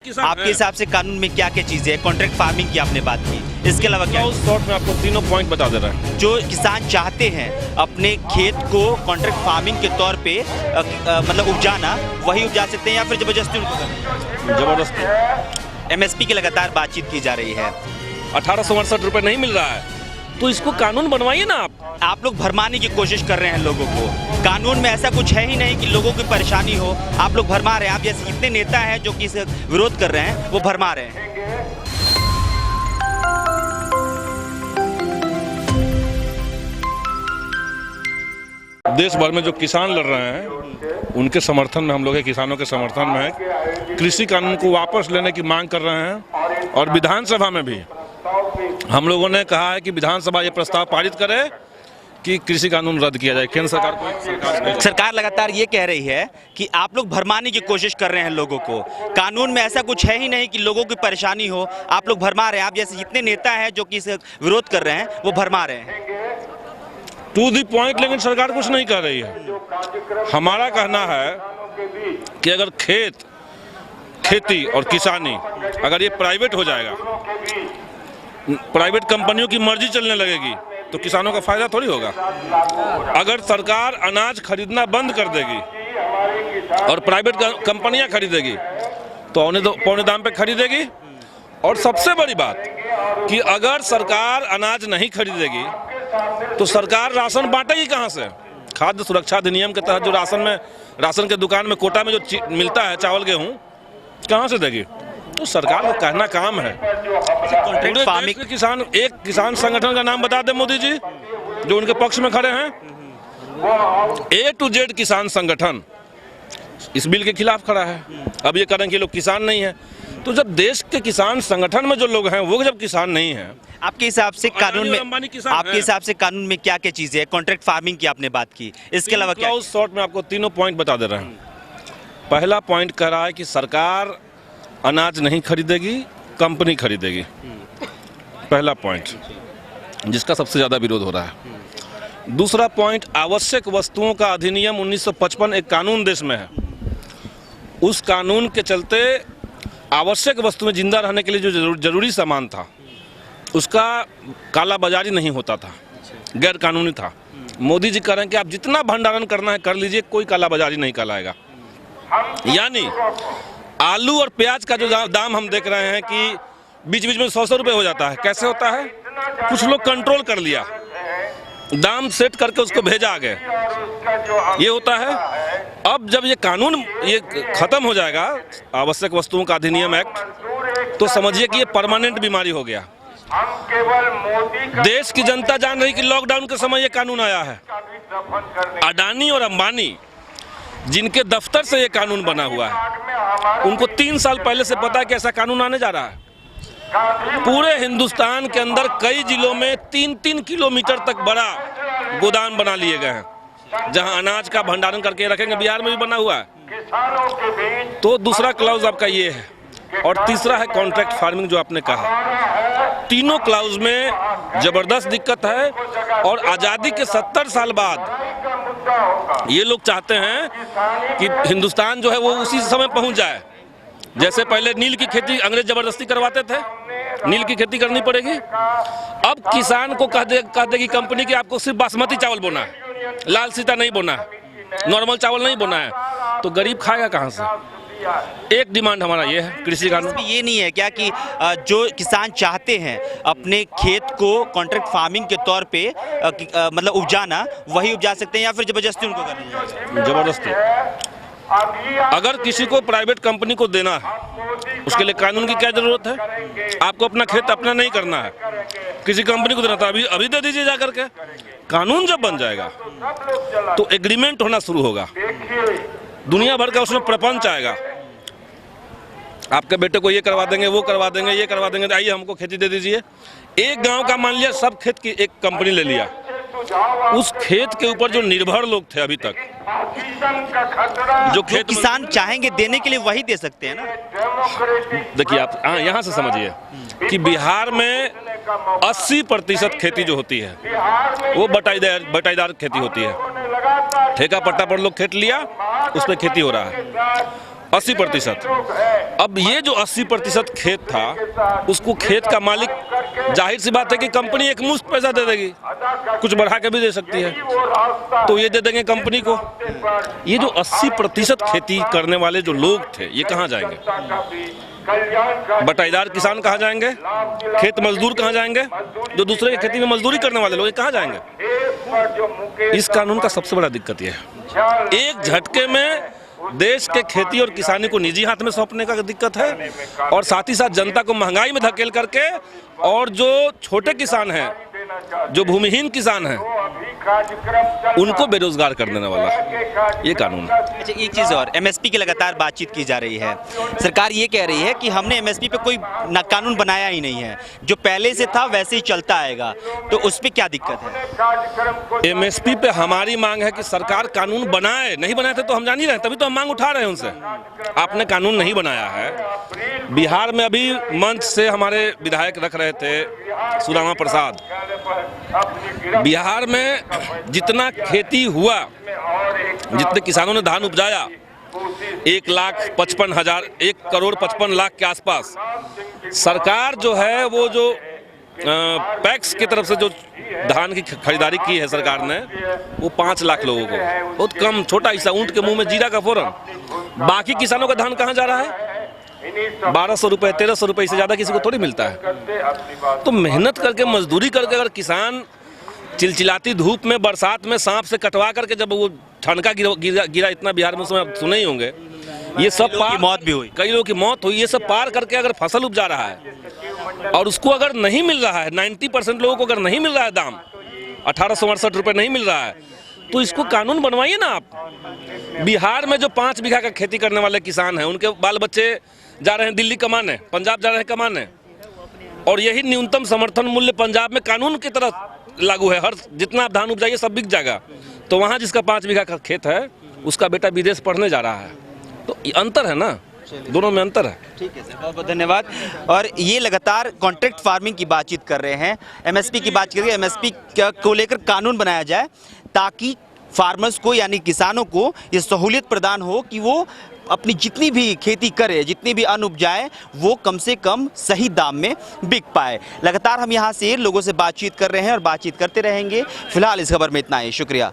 आपके हिसाब से कानून में क्या क्या चीजें हैं? कॉन्ट्रैक्ट फार्मिंग की आपने बात की, इसके अलावा क्या? उस शॉर्ट में आपको तीनों पॉइंट बता दे रहा है। जो किसान चाहते हैं अपने खेत को कॉन्ट्रैक्ट फार्मिंग के तौर पे मतलब उपजाना, वही उपजा सकते हैं या फिर जबरदस्ती उनको करना? जबरदस्ती। एमएसपी की लगातार बातचीत की जा रही है। 1868 रुपये नहीं मिल रहा है, तो इसको कानून बनवाइए ना आप लोग भरमाने की कोशिश कर रहे हैं लोगों को। कानून में ऐसा कुछ है ही नहीं कि लोगों की परेशानी हो, आप लोग भरमा रहे हैं। आप जैसे कितने नेता हैं जो कि इस विरोध कर रहे हैं, वो भरमा रहे हैं। देश भर में जो किसान लड़ रहे हैं उनके समर्थन में हम लोग किसानों के समर्थन में है। कृषि कानून को वापस लेने की मांग कर रहे हैं और विधानसभा में भी हम लोगों ने कहा है कि विधानसभा ये प्रस्ताव पारित करे कि कृषि कानून रद्द किया जाए। केंद्र सरकार को सरकार लगातार ये कह रही है कि आप लोग भरमाने की कोशिश कर रहे हैं लोगों को। कानून में ऐसा कुछ है ही नहीं कि लोगों की परेशानी हो, आप लोग भरमा रहे हैं। आप जैसे जितने नेता हैं जो कि इस विरोध कर रहे हैं, वो भरमा रहे हैं। टू दी पॉइंट, लेकिन सरकार कुछ नहीं कर रही है। हमारा कहना है कि अगर खेती और किसानी अगर ये प्राइवेट हो जाएगा, प्राइवेट कंपनियों की मर्जी चलने लगेगी, तो किसानों का फायदा थोड़ी होगा। अगर सरकार अनाज खरीदना बंद कर देगी और प्राइवेट कंपनियां खरीदेगी तो पौने दाम पे खरीदेगी। और सबसे बड़ी बात कि अगर सरकार अनाज नहीं खरीदेगी तो सरकार राशन बांटेगी कहां से? खाद्य सुरक्षा अधिनियम के तहत जो राशन के दुकान में कोटा में जो मिलता है चावल गेहूं, कहां से देगी? तो सरकार का कहना काम है। पूरे देश के किसान, एक किसान संगठन का नाम बता दें मोदी जी जो उनके पक्ष में खड़े हैं। A to Z किसान संगठन इस बिल के खिलाफ खड़ा है। अब ये करें कि लोग किसान नहीं है, तो जब देश के किसान संगठन में जो लोग हैं वो जब किसान नहीं है, आपके हिसाब से कानून में क्या क्या चीजें हैं? कॉन्ट्रैक्ट फार्मिंग की आपने बात की, इसके अलावा क्या? उस शॉर्ट में आपको तीनों पॉइंट बता दे रहे हैं। पहला पॉइंट कह रहा है कि सरकार अनाज नहीं खरीदेगी, कंपनी खरीदेगी। पहला पॉइंट जिसका सबसे ज्यादा विरोध हो रहा है। दूसरा पॉइंट, आवश्यक वस्तुओं का अधिनियम 1955 एक कानून देश में है। उस कानून के चलते आवश्यक वस्तुएं जिंदा रहने के लिए जो जरूरी सामान था उसका काला बाजारी नहीं होता था, गैर कानूनी था। मोदी जी कह रहे हैं कि आप जितना भंडारण करना है कर लीजिए, कोई काला बाजारी नहीं कहलाएगा। यानी आलू और प्याज का जो दाम हम देख रहे हैं कि बीच बीच में 100 रुपये हो जाता है। कैसे होता है? कुछ लोग कंट्रोल कर लिया, दाम सेट करके उसको भेजा आगे, ये होता है। अब जब ये कानून ये खत्म हो जाएगा, आवश्यक वस्तुओं का अधिनियम एक्ट, तो समझिए कि ये परमानेंट बीमारी हो गया। देश की जनता जान रही कि लॉकडाउन के समय ये कानून आया है। अडानी और अंबानी जिनके दफ्तर से ये कानून बना हुआ है, उनको 3 साल पहले से पता है कि ऐसा कानून आने जा रहा है। पूरे हिंदुस्तान के अंदर कई जिलों में 3-3 किलोमीटर तक बड़ा गोदाम बना लिए गए हैं जहां अनाज का भंडारण करके रखेंगे। बिहार में भी बना हुआ है। तो दूसरा क्लाउज आपका ये है। और तीसरा है कॉन्ट्रैक्ट फार्मिंग जो आपने कहा। तीनों क्लाउज में जबरदस्त दिक्कत है। और आज़ादी के 70 साल बाद ये लोग चाहते हैं कि हिंदुस्तान जो है वो उसी समय पहुंच जाए। जैसे पहले नील की खेती अंग्रेज जबरदस्ती करवाते थे, नील की खेती करनी पड़ेगी। अब किसान को कह देगी कंपनी कि आपको सिर्फ बासमती चावल बोना है, लाल सीता नहीं बोना है, नॉर्मल चावल नहीं बोना है, तो गरीब खाएगा कहां से? एक डिमांड हमारा ये है कृषि कानून। ये नहीं है क्या कि जो किसान चाहते हैं अपने खेत को कॉन्ट्रैक्ट फार्मिंग के तौर पे मतलब उपजाना, वही उपजा सकते हैं या फिर जबरदस्ती उनको करना? जबरदस्ती। अगर किसी को प्राइवेट कंपनी को देना है, उसके लिए कानून की क्या जरूरत है? आपको अपना खेत अपना नहीं करना है, किसी कंपनी को देना था, अभी दे दीजिए जा करके। कानून जब बन जाएगा तो एग्रीमेंट होना शुरू होगा, दुनिया भर का उसमें प्रपंच आएगा। आपके बेटे को ये करवा देंगे, वो करवा देंगे, ये करवा देंगे, आइए हमको खेती दे दीजिए। एक गांव का मान लिया सब खेत की एक कंपनी ले लिया, उस खेत के ऊपर जो निर्भर लोग थे अभी तक, जो खेत किसान चाहेंगे देने के लिए वही दे सकते हैं ना। देखिए आप यहाँ से समझिए कि बिहार में 80% खेती जो होती है वो बटाईदार खेती होती है। ठेका पट्टा पर लोग खेत लिया, उस पर खेती हो रहा है। 80%। अब ये जो 80% खेत था, उसको खेत का मालिक, जाहिर सी बात है कि कंपनी एक मुश्त पैसा दे देगी, कुछ बढ़ा के भी दे सकती है, तो ये दे देंगे कंपनी को। ये जो 80% खेती करने वाले जो लोग थे, ये कहाँ जाएंगे? बटाईदार किसान कहाँ जाएंगे? खेत मजदूर कहाँ जाएंगे? जो दूसरे की खेती में मजदूरी करने वाले लोग, ये कहाँ जाएंगे? इस कानून का सबसे बड़ा दिक्कत ये है, एक झटके में देश के खेती और किसानी को निजी हाथ में सौंपने का दिक्कत है, और साथ ही साथ जनता को महंगाई में धकेल करके, और जो छोटे किसान हैं, जो भूमिहीन किसान हैं, उनको बेरोजगार कर देने वाला ये कानून है। अच्छा, एक चीज़ और, एमएसपी की लगातार बातचीत की जा रही है। सरकार ये कह रही है कि हमने एमएसपी पे कोई कानून बनाया ही नहीं है, जो पहले से था वैसे ही चलता आएगा, तो उस पर क्या दिक्कत है? एमएसपी पे हमारी मांग है कि सरकार कानून बनाए। नहीं बनाए थे तो हम जान ही रहे, तभी तो हम मांग उठा रहे हैं उनसे। आपने कानून नहीं बनाया है। बिहार में अभी मंच से हमारे विधायक रख रहे थे, सुदामा प्रसाद, बिहार में जितना खेती हुआ, जितने किसानों ने धान उपजाया, 1,55,000, 1,55,00,000 के आसपास, सरकार जो है वो जो पैक्स की तरफ से जो धान की खरीदारी की है सरकार ने, वो 5 लाख लोगों को, बहुत कम, छोटा हिस्सा, ऊंट के मुंह में जीरा का फोरन। बाकी किसानों का धान कहाँ जा रहा है? 1200 रुपए, 1300 रुपए, इससे ज्यादा किसी को थोड़ी मिलता है। तो मेहनत करके, मजदूरी करके अगर किसान चिलचिलाती धूप में, बरसात में सांप से कटवा करके, जब वो ठनका गिरा इतना बिहार में, उसमें आप सुने ही होंगे, ये सब पार, मौत भी हुई, कई लोगों की मौत हुई, ये सब पार करके अगर फसल उपजा रहा है और उसको अगर नहीं मिल रहा है, 90% लोगों को अगर नहीं मिल रहा है दाम, 1868 रुपए नहीं मिल रहा है, तो इसको कानून बनवाइए ना आप। बिहार में जो 5 बीघा का खेती करने वाले किसान हैं, उनके बाल बच्चे जा रहे हैं दिल्ली कमाने, पंजाब जा रहे हैं कमाने, और यही न्यूनतम समर्थन मूल्य पंजाब में कानून की तरह लागू है। हर जितना आप धान उपजाइए सब बिक जाएगा, तो वहाँ जिसका 5 बीघा का खेत है, उसका बेटा विदेश पढ़ने जा रहा है। तो ये अंतर है ना, दोनों में अंतर है। ठीक है सर, बहुत बहुत धन्यवाद। और ये लगातार कॉन्ट्रैक्ट फार्मिंग की बातचीत कर रहे हैं, एमएसपी की बात करेंगे, एमएसपी को लेकर कानून बनाया जाए, ताकि फार्मर्स को, यानी किसानों को ये सहूलियत प्रदान हो कि वो अपनी जितनी भी खेती करे, जितनी भी अन्न उपजाए, वो कम से कम सही दाम में बिक पाए। लगातार हम यहाँ से लोगों से बातचीत कर रहे हैं और बातचीत करते रहेंगे। फिलहाल इस खबर में इतना ही, शुक्रिया।